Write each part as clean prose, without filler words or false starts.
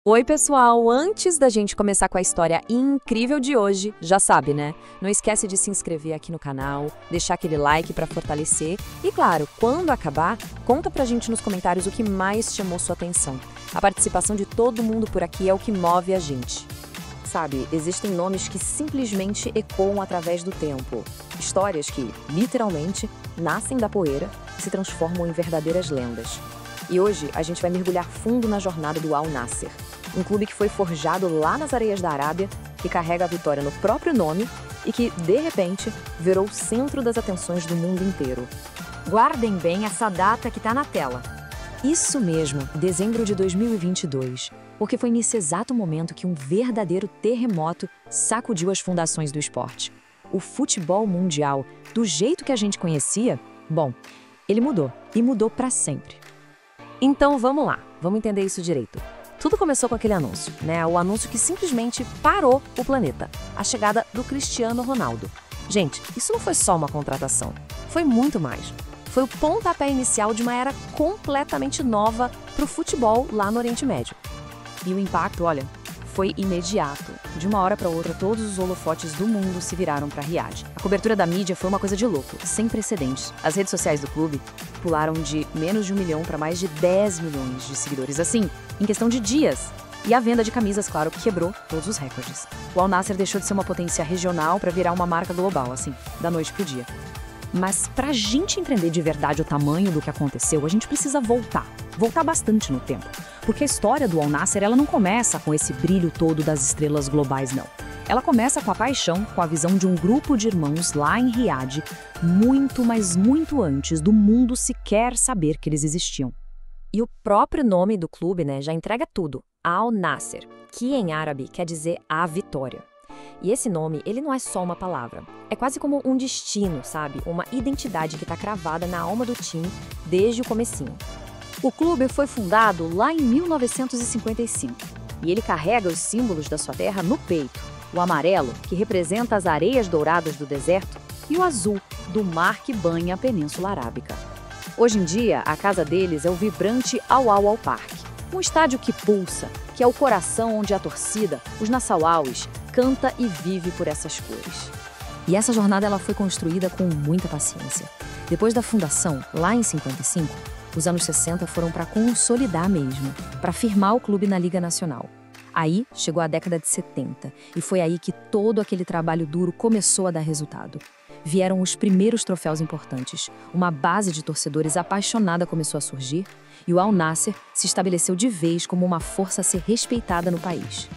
Oi, pessoal! Antes da gente começar com a história incrível de hoje, já sabe, né? Não esquece de se inscrever aqui no canal, deixar aquele like para fortalecer e, claro, quando acabar, conta pra gente nos comentários o que mais chamou sua atenção. A participação de todo mundo por aqui é o que move a gente. Sabe, existem nomes que simplesmente ecoam através do tempo. Histórias que, literalmente, nascem da poeira e se transformam em verdadeiras lendas. E hoje a gente vai mergulhar fundo na jornada do Al Nassr, um clube que foi forjado lá nas areias da Arábia, que carrega a vitória no próprio nome e que, de repente, virou o centro das atenções do mundo inteiro. Guardem bem essa data que está na tela. Isso mesmo, dezembro de 2022, porque foi nesse exato momento que um verdadeiro terremoto sacudiu as fundações do esporte. O futebol mundial, do jeito que a gente conhecia, bom, ele mudou, e mudou para sempre. Então vamos lá, vamos entender isso direito. Tudo começou com aquele anúncio, né? O anúncio que simplesmente parou o planeta. A chegada do Cristiano Ronaldo. Gente, isso não foi só uma contratação, foi muito mais. Foi o pontapé inicial de uma era completamente nova para o futebol lá no Oriente Médio. E o impacto, olha, foi imediato. De uma hora para outra, todos os holofotes do mundo se viraram para Riad. A cobertura da mídia foi uma coisa de louco, sem precedentes. As redes sociais do clube pularam de menos de 1 milhão para mais de 10 milhões de seguidores, assim, em questão de dias. E a venda de camisas, claro, quebrou todos os recordes. O Al Nassr deixou de ser uma potência regional para virar uma marca global, assim, da noite pro dia. Mas pra gente entender de verdade o tamanho do que aconteceu, a gente precisa voltar bastante no tempo. Porque a história do Al Nassr, ela não começa com esse brilho todo das estrelas globais, não. Ela começa com a paixão, com a visão de um grupo de irmãos lá em Riad, muito, mas muito antes do mundo sequer saber que eles existiam. E o próprio nome do clube, né, já entrega tudo. Al Nassr, que em árabe quer dizer a vitória. E esse nome, ele não é só uma palavra. É quase como um destino, sabe? Uma identidade que está cravada na alma do time desde o comecinho. O clube foi fundado lá em 1955 e ele carrega os símbolos da sua terra no peito. O amarelo, que representa as areias douradas do deserto, e o azul, do mar que banha a Península Arábica. Hoje em dia, a casa deles é o vibrante Al Awwal Park, um estádio que pulsa, que é o coração onde a torcida, os Nassauaus, canta e vive por essas cores. E essa jornada ela foi construída com muita paciência. Depois da fundação, lá em 55, os anos 60 foram para consolidar mesmo, para firmar o clube na Liga Nacional. Aí chegou a década de 70 e foi aí que todo aquele trabalho duro começou a dar resultado. Vieram os primeiros troféus importantes, uma base de torcedores apaixonada começou a surgir e o Al Nassr se estabeleceu de vez como uma força a ser respeitada no país.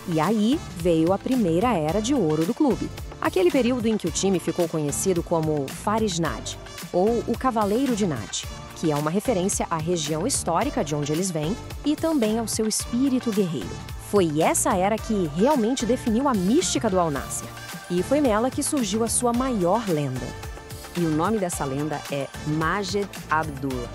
E aí veio a primeira era de ouro do clube. Aquele período em que o time ficou conhecido como Faris Najd, ou o Cavaleiro de Najd, que é uma referência à região histórica de onde eles vêm e também ao seu espírito guerreiro. Foi essa era que realmente definiu a mística do Al Nassr. E foi nela que surgiu a sua maior lenda. E o nome dessa lenda é Majed Abdul.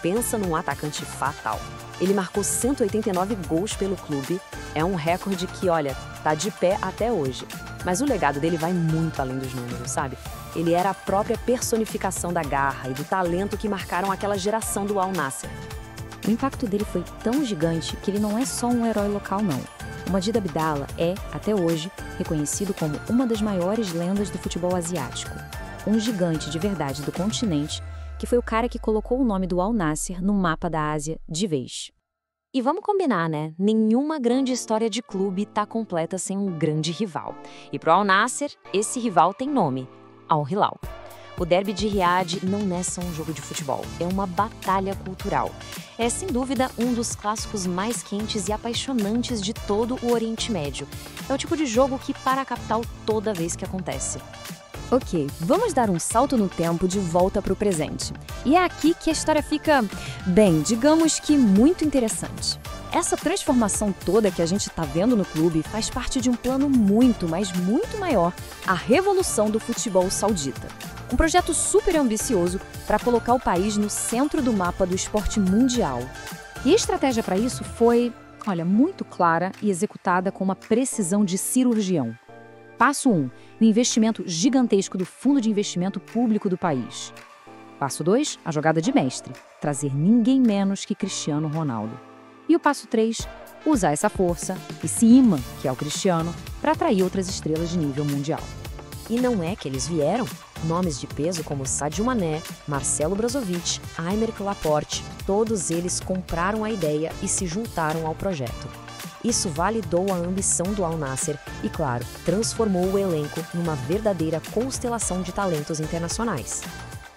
Pensa num atacante fatal. Ele marcou 189 gols pelo clube. É um recorde que, olha, tá de pé até hoje. Mas o legado dele vai muito além dos números, sabe? Ele era a própria personificação da garra e do talento que marcaram aquela geração do Al Nassr. O impacto dele foi tão gigante que ele não é só um herói local, não. O Majid Abdallah é, até hoje, reconhecido como uma das maiores lendas do futebol asiático. Um gigante de verdade do continente, que foi o cara que colocou o nome do Al Nassr no mapa da Ásia de vez. E vamos combinar, né? Nenhuma grande história de clube tá completa sem um grande rival. E pro Al Nassr, esse rival tem nome: Al Hilal. O derby de Riad não é só um jogo de futebol, é uma batalha cultural. É, sem dúvida, um dos clássicos mais quentes e apaixonantes de todo o Oriente Médio. É o tipo de jogo que para a capital toda vez que acontece. Ok, vamos dar um salto no tempo de volta para o presente. E é aqui que a história fica, bem, digamos que muito interessante. Essa transformação toda que a gente está vendo no clube faz parte de um plano muito, mas muito maior, a revolução do futebol saudita. Um projeto super ambicioso para colocar o país no centro do mapa do esporte mundial. E a estratégia para isso foi, olha, muito clara e executada com uma precisão de cirurgião. Passo 1, o investimento gigantesco do Fundo de Investimento Público do país. Passo 2, a jogada de mestre, trazer ninguém menos que Cristiano Ronaldo. E o passo 3, usar essa força, esse imã, que é o Cristiano, para atrair outras estrelas de nível mundial. E não é que eles vieram? Nomes de peso como Sadio Mané, Marcelo Brozovic, Aymeric Laporte, todos eles compraram a ideia e se juntaram ao projeto. Isso validou a ambição do Al Nassr e, claro, transformou o elenco numa verdadeira constelação de talentos internacionais.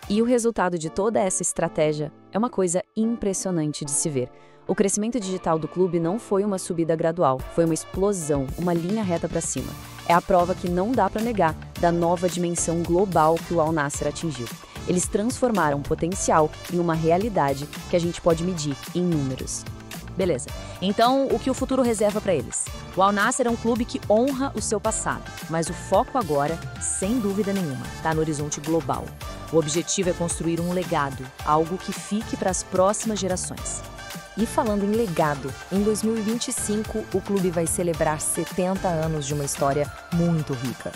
E o resultado de toda essa estratégia é uma coisa impressionante de se ver. O crescimento digital do clube não foi uma subida gradual, foi uma explosão, uma linha reta para cima. É a prova que não dá para negar da nova dimensão global que o Al Nassr atingiu. Eles transformaram o potencial em uma realidade que a gente pode medir em números. Beleza. Então, o que o futuro reserva para eles? O Al Nassr é um clube que honra o seu passado, mas o foco agora, sem dúvida nenhuma, está no horizonte global. O objetivo é construir um legado, algo que fique para as próximas gerações. E falando em legado, em 2025 o clube vai celebrar 70 anos de uma história muito rica.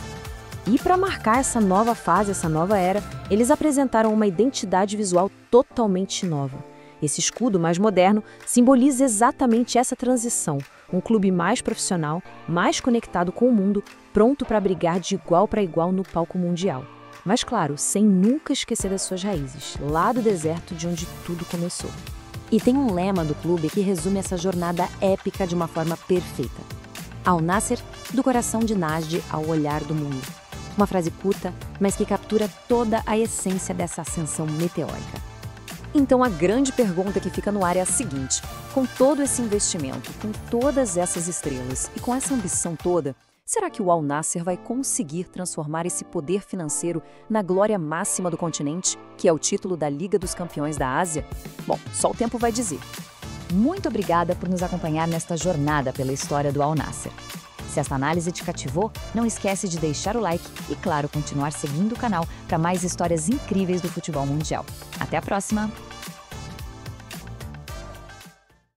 E para marcar essa nova fase, essa nova era, eles apresentaram uma identidade visual totalmente nova. Esse escudo mais moderno simboliza exatamente essa transição, um clube mais profissional, mais conectado com o mundo, pronto para brigar de igual para igual no palco mundial. Mas claro, sem nunca esquecer das suas raízes, lá do deserto de onde tudo começou. E tem um lema do clube que resume essa jornada épica de uma forma perfeita. Al Nassr, do coração de Najd ao olhar do mundo. Uma frase curta, mas que captura toda a essência dessa ascensão meteórica. Então a grande pergunta que fica no ar é a seguinte: com todo esse investimento, com todas essas estrelas e com essa ambição toda, será que o Al Nassr vai conseguir transformar esse poder financeiro na glória máxima do continente, que é o título da Liga dos Campeões da Ásia? Bom, só o tempo vai dizer. Muito obrigada por nos acompanhar nesta jornada pela história do Al Nassr. Se esta análise te cativou, não esquece de deixar o like e, claro, continuar seguindo o canal para mais histórias incríveis do futebol mundial. Até a próxima!